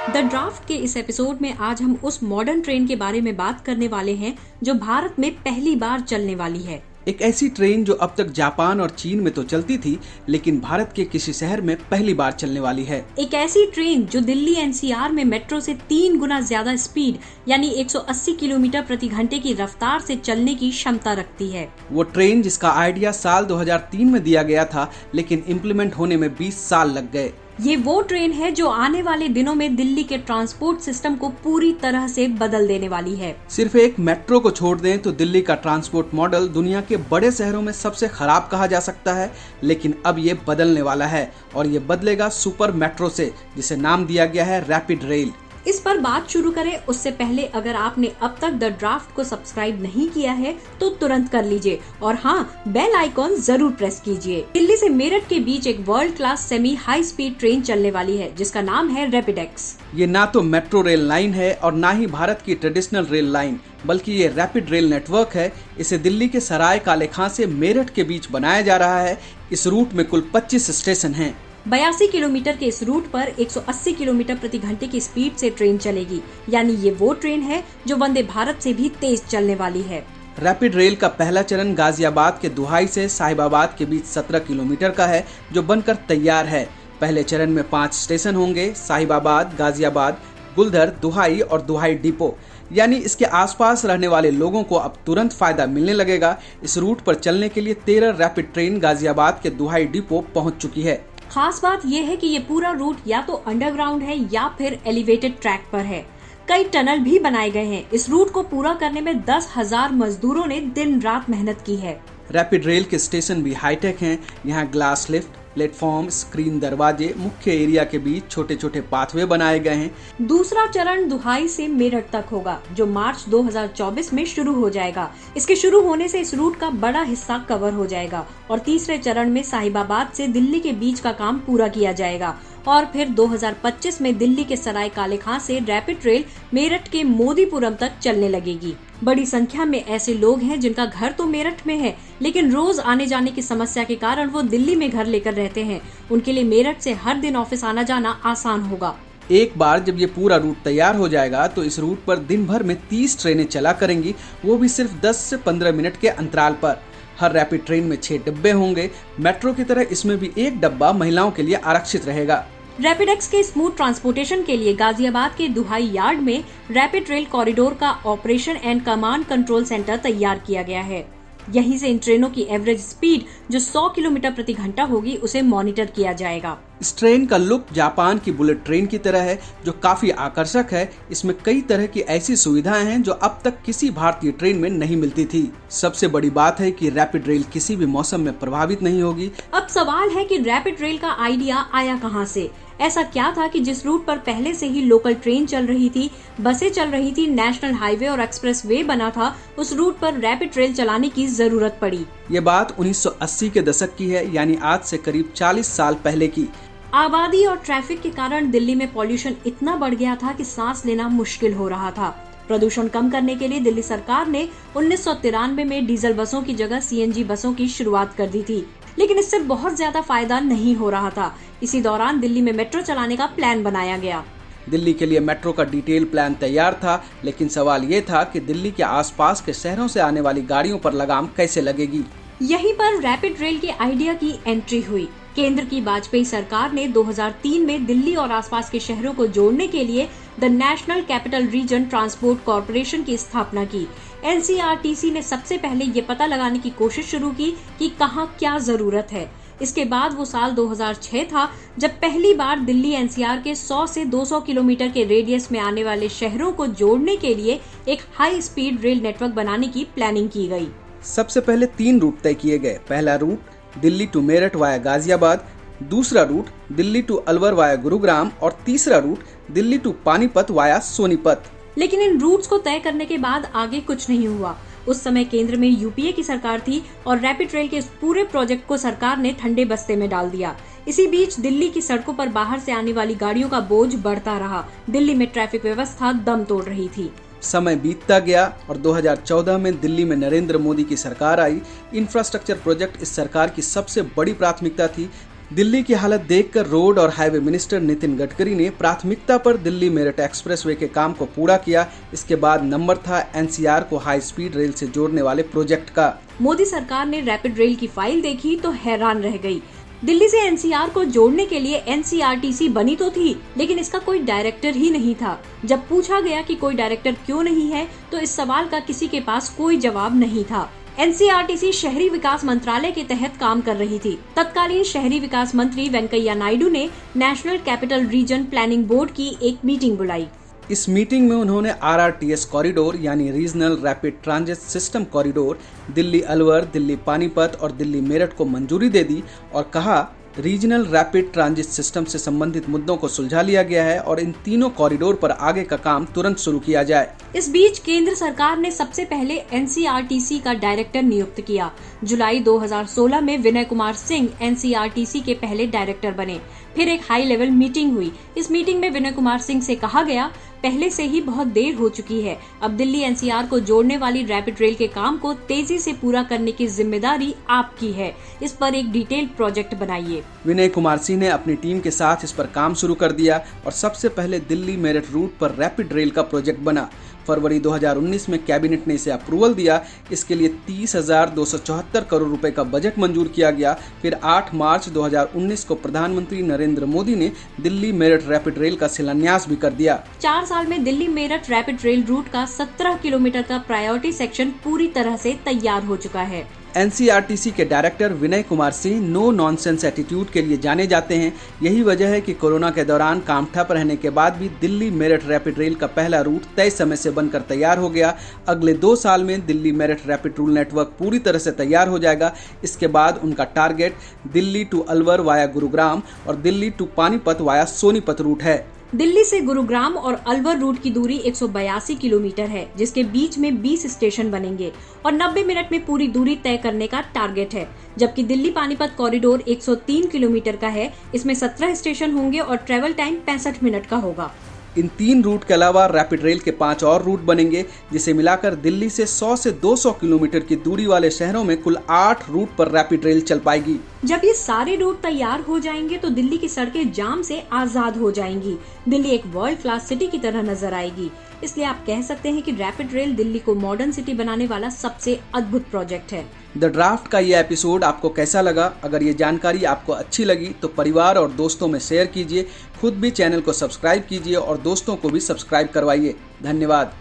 The draft के इस episode में आज हम उस मॉडर्न ट्रेन के बारे में बात करने वाले हैं जो भारत में पहली बार चलने वाली है। एक ऐसी ट्रेन जो अब तक जापान और चीन में तो चलती थी, लेकिन भारत के किसी शहर में पहली बार चलने वाली है। एक ऐसी ट्रेन जो दिल्ली एनसीआर में मेट्रो से 3 गुना ज्यादा स्पीड यानी 180 किलोमीटर प्रति घंटे की रफ्तार से चलने की क्षमता रखती है। वो ट्रेन जिसका आइडिया साल 2003 में दिया गया था, लेकिन इम्प्लीमेंट होने में 20 साल लग गए। ये वो ट्रेन है जो आने वाले दिनों में दिल्ली के ट्रांसपोर्ट सिस्टम को पूरी तरह से बदल देने वाली है। सिर्फ एक मेट्रो को छोड़ दें तो दिल्ली का ट्रांसपोर्ट मॉडल दुनिया के बड़े शहरों में सबसे खराब कहा जा सकता है, लेकिन अब ये बदलने वाला है और ये बदलेगा सुपर मेट्रो से, जिसे नाम दिया गया है रैपिड रेल। इस पर बात शुरू करें उससे पहले अगर आपने अब तक द ड्राफ्ट को सब्सक्राइब नहीं किया है तो तुरंत कर लीजिए और हाँ, बेल आइकॉन जरूर प्रेस कीजिए। दिल्ली से मेरठ के बीच एक world class semi high speed train चलने वाली है जिसका नाम है रैपिडेक्स। ये ना तो मेट्रो रेल लाइन है और ना ही भारत की ट्रेडिशनल रेल लाइन, बल्कि ये रैपिड रेल नेटवर्क है। इसे दिल्ली के सराय काले खां से मेरठ के बीच बनाया जा रहा है। इस रूट में कुल 25 स्टेशन हैं। 82 किलोमीटर के इस रूट पर 180 किलोमीटर प्रति घंटे की स्पीड से ट्रेन चलेगी, यानी ये वो ट्रेन है जो वंदे भारत से भी तेज चलने वाली है। रैपिड रेल का पहला चरण गाजियाबाद के दुहाई से साहिबाबाद के बीच 17 किलोमीटर का है, जो बनकर तैयार है। पहले चरण में 5 स्टेशन होंगे: साहिबाबाद, गाजियाबाद, गुलधर, दुहाई और दुहाई डिपो। यानी इसके आसपास रहने वाले लोगों को अब तुरंत फायदा मिलने लगेगा। इस रूट पर चलने के लिए 13 रैपिड ट्रेन गाजियाबाद के दुहाई डिपो पहुंच चुकी है। खास बात यह है कि ये पूरा रूट या तो अंडरग्राउंड है या फिर एलिवेटेड ट्रैक पर है। कई टनल भी बनाए गए हैं। इस रूट को पूरा करने में 10,000 मजदूरों ने दिन रात मेहनत की है। रैपिड रेल के स्टेशन भी हाईटेक हैं। यहाँ ग्लास लिफ्ट, प्लेटफॉर्म, स्क्रीन दरवाजे, मुख्य एरिया के बीच छोटे छोटे पाथवे बनाए गए हैं। दूसरा चरण दुहाई से मेरठ तक होगा, जो मार्च 2024 में शुरू हो जाएगा। इसके शुरू होने से इस रूट का बड़ा हिस्सा कवर हो जाएगा और तीसरे चरण में साहिबाबाद से दिल्ली के बीच का काम पूरा किया जाएगा और फिर 2025 में दिल्ली के सराय काले खां से रैपिड रेल मेरठ के मोदीपुरम तक चलने लगेगी। बड़ी संख्या में ऐसे लोग हैं जिनका घर तो मेरठ में है, लेकिन रोज आने जाने की समस्या के कारण वो दिल्ली में घर लेकर रहते हैं। उनके लिए मेरठ से हर दिन ऑफिस आना जाना आसान होगा। एक बार जब ये पूरा रूट तैयार हो जाएगा तो इस रूट पर दिन भर में 30 ट्रेनें चला करेंगी, वो भी सिर्फ 10 से 15 मिनट के अंतराल पर। हर रैपिड ट्रेन में 6 डिब्बे होंगे। मेट्रो की तरह इसमें भी एक डिब्बा महिलाओं के लिए आरक्षित रहेगा। रैपिडेक्स के स्मूथ ट्रांसपोर्टेशन के लिए गाजियाबाद के दुहाई यार्ड में रैपिड रेल कॉरिडोर का operation and command control centre तैयार किया गया है। यहीं से इन ट्रेनों की एवरेज स्पीड जो 100 किलोमीटर प्रति घंटा होगी उसे मॉनिटर किया जाएगा। इस ट्रेन का लुक जापान की बुलेट ट्रेन की तरह है, जो काफी आकर्षक है। इसमें कई तरह की ऐसी सुविधाएं हैं जो अब तक किसी भारतीय ट्रेन में नहीं मिलती थी। सबसे बड़ी बात है कि रैपिड रेल किसी भी मौसम में प्रभावित नहीं होगी। अब सवाल है कि रैपिड रेल का आइडिया आया कहां से? ऐसा क्या था कि जिस रूट पर पहले से ही लोकल ट्रेन चल रही थी, बसें चल रही थी, नेशनल हाईवे और एक्सप्रेस वे बना था, उस रूट पर रैपिड रेल चलाने की जरूरत पड़ी? ये बात 1980 के दशक की है, यानी आज से करीब 40 साल पहले की। आबादी और ट्रैफिक के कारण दिल्ली में पॉल्यूशन इतना बढ़ गया था कि सांस लेना मुश्किल हो रहा था। प्रदूषण कम करने के लिए दिल्ली सरकार ने 1993 में डीजल बसों की जगह सीएनजी बसों की शुरुआत कर दी थी, लेकिन इससे बहुत ज्यादा फायदा नहीं हो रहा था। इसी दौरान दिल्ली में मेट्रो चलाने का प्लान बनाया गया। दिल्ली के लिए मेट्रो का डिटेल प्लान तैयार था, लेकिन सवाल ये था कि दिल्ली के आसपास के शहरों से आने वाली गाड़ियों पर लगाम कैसे लगेगी। यहीं पर रैपिड रेल के आइडिया की एंट्री हुई। केंद्र की वाजपेयी सरकार ने 2003 में दिल्ली और आसपास के शहरों को जोड़ने के लिए the national capital region transport corporation की स्थापना की। एनसीआरटीसी ने सबसे पहले ये पता लगाने की कोशिश शुरू की कि कहाँ क्या जरूरत है। इसके बाद वो साल 2006 था जब पहली बार दिल्ली एनसीआर के 100 से 200 किलोमीटर के रेडियस में आने वाले शहरों को जोड़ने के लिए एक हाई स्पीड रेल नेटवर्क बनाने की प्लानिंग की गई। सबसे पहले 3 रूट तय किए गए। पहला route Delhi to Meerut via Ghaziabad, दूसरा route Delhi to Alwar via Gurugram और तीसरा route Delhi to Panipat via Sonipat. लेकिन इन रूट्स को तय करने के बाद आगे कुछ नहीं हुआ। उस समय केंद्र में यूपीए की सरकार थी और रैपिड रेल के इस पूरे प्रोजेक्ट को सरकार ने ठंडे बस्ते में डाल दिया। इसी बीच दिल्ली की सड़कों पर बाहर से आने वाली गाड़ियों का बोझ बढ़ता रहा। दिल्ली में ट्रैफिक व्यवस्था दम तोड़ रही थी। समय बीतता गया और 2014 में दिल्ली में नरेंद्र मोदी की सरकार आई। इंफ्रास्ट्रक्चर प्रोजेक्ट इस सरकार की सबसे बड़ी प्राथमिकता थी। दिल्ली की हालत देखकर रोड और हाईवे मिनिस्टर नितिन गडकरी ने प्राथमिकता पर दिल्ली मेरठ एक्सप्रेसवे के काम को पूरा किया। इसके बाद नंबर था एनसीआर को हाई स्पीड रेल से जोड़ने वाले प्रोजेक्ट का। मोदी सरकार ने रैपिड रेल की फाइल देखी तो हैरान रह गई। दिल्ली से एनसीआर को जोड़ने के लिए एनसीआरटीसी बनी तो थी, लेकिन इसका कोई डायरेक्टर ही नहीं था। जब पूछा गया कि कोई डायरेक्टर क्यों नहीं है, तो इस सवाल का किसी के पास कोई जवाब नहीं था। एनसीआरटीसी शहरी विकास मंत्रालय के तहत काम कर रही थी। तत्कालीन शहरी विकास मंत्री वेंकैया नायडू ने national capital region planning board की एक मीटिंग बुलाई। इस मीटिंग में उन्होंने आरआरटीएस कॉरिडोर यानी regional rapid transit system corridor Delhi Alwar, Delhi Panipat और दिल्ली मेरठ को मंजूरी दे दी और कहा रीजनल रैपिड ट्रांजिट सिस्टम से संबंधित मुद्दों को सुलझा लिया गया है और इन तीनों कॉरिडोर पर आगे का काम तुरंत शुरू किया जाए। इस बीच केंद्र सरकार ने सबसे पहले एनसीआरटीसी का डायरेक्टर नियुक्त किया। जुलाई 2016 में विनय कुमार सिंह एनसीआरटीसी के पहले डायरेक्टर बने। फिर एक हाई लेवल मीटिंग हुई। इस मीटिंग में विनय कुमार सिंह से कहा गया, पहले से ही बहुत देर हो चुकी है, अब दिल्ली एनसीआर को जोड़ने वाली रैपिड रेल के काम को तेजी से पूरा करने की जिम्मेदारी आपकी है। इस पर एक डिटेल प्रोजेक्ट बनाइए। विनय कुमार सिंह ने अपनी टीम के साथ इस पर काम शुरू कर दिया और सबसे पहले दिल्ली मेरठ रूट पर रैपिड रेल का प्रोजेक्ट बना। फरवरी 2019 में कैबिनेट ने इसे अप्रूवल दिया। इसके लिए 30,274 करोड़ रुपए का बजट मंजूर किया गया। फिर 8 मार्च 2019 को प्रधानमंत्री नरेंद्र मोदी ने दिल्ली मेरठ रैपिड रेल का शिलान्यास भी कर दिया। 4 साल में Delhi Meerut rapid rail route का 17 किलोमीटर का प्रायोरिटी सेक्शन पूरी तरह से तैयार हो चुका है। एनसीआरटीसी के director Vinay Kumar Singh no nonsense attitude के लिए जाने जाते हैं। यही वजह है कि कोरोना के दौरान काम ठप रहने के बाद भी दिल्ली मेरठ रैपिड रेल का पहला रूट तय समय से बनकर तैयार हो गया। अगले 2 साल में Delhi Meerut rapid rail network पूरी तरह से तैयार हो जाएगा। इसके बाद उनका target Delhi to Alwar via Gurugram और Delhi to Panipat via Sonipat route है। दिल्ली से गुरुग्राम और अलवर रूट की दूरी 182 किलोमीटर है, जिसके बीच में 20 स्टेशन बनेंगे और 90 मिनट में पूरी दूरी तय करने का टारगेट है। जबकि दिल्ली पानीपत कॉरिडोर 103 किलोमीटर का है, इसमें 17 स्टेशन होंगे और ट्रेवल टाइम 65 मिनट का होगा। इन 3 रूट के अलावा रैपिड रेल के 5 और रूट बनेंगे, जिसे मिलाकर दिल्ली से 100 से 200 किलोमीटर की दूरी वाले शहरों में कुल 8 रूट पर रैपिड रेल चल पाएगी। जब ये सारे रूट तैयार हो जाएंगे तो दिल्ली की सड़कें जाम से आजाद हो जाएंगी। दिल्ली एक वर्ल्ड क्लास सिटी की तरह नजर आएगी। इसलिए आप कह सकते हैं कि रैपिड रेल दिल्ली को मॉडर्न सिटी बनाने वाला सबसे अद्भुत प्रोजेक्ट है। द ड्राफ्ट का ये एपिसोड आपको कैसा लगा? अगर ये जानकारी आपको अच्छी लगी तो परिवार और दोस्तों में शेयर कीजिए। खुद भी चैनल को सब्सक्राइब कीजिए और दोस्तों को भी सब्सक्राइब करवाइए। धन्यवाद।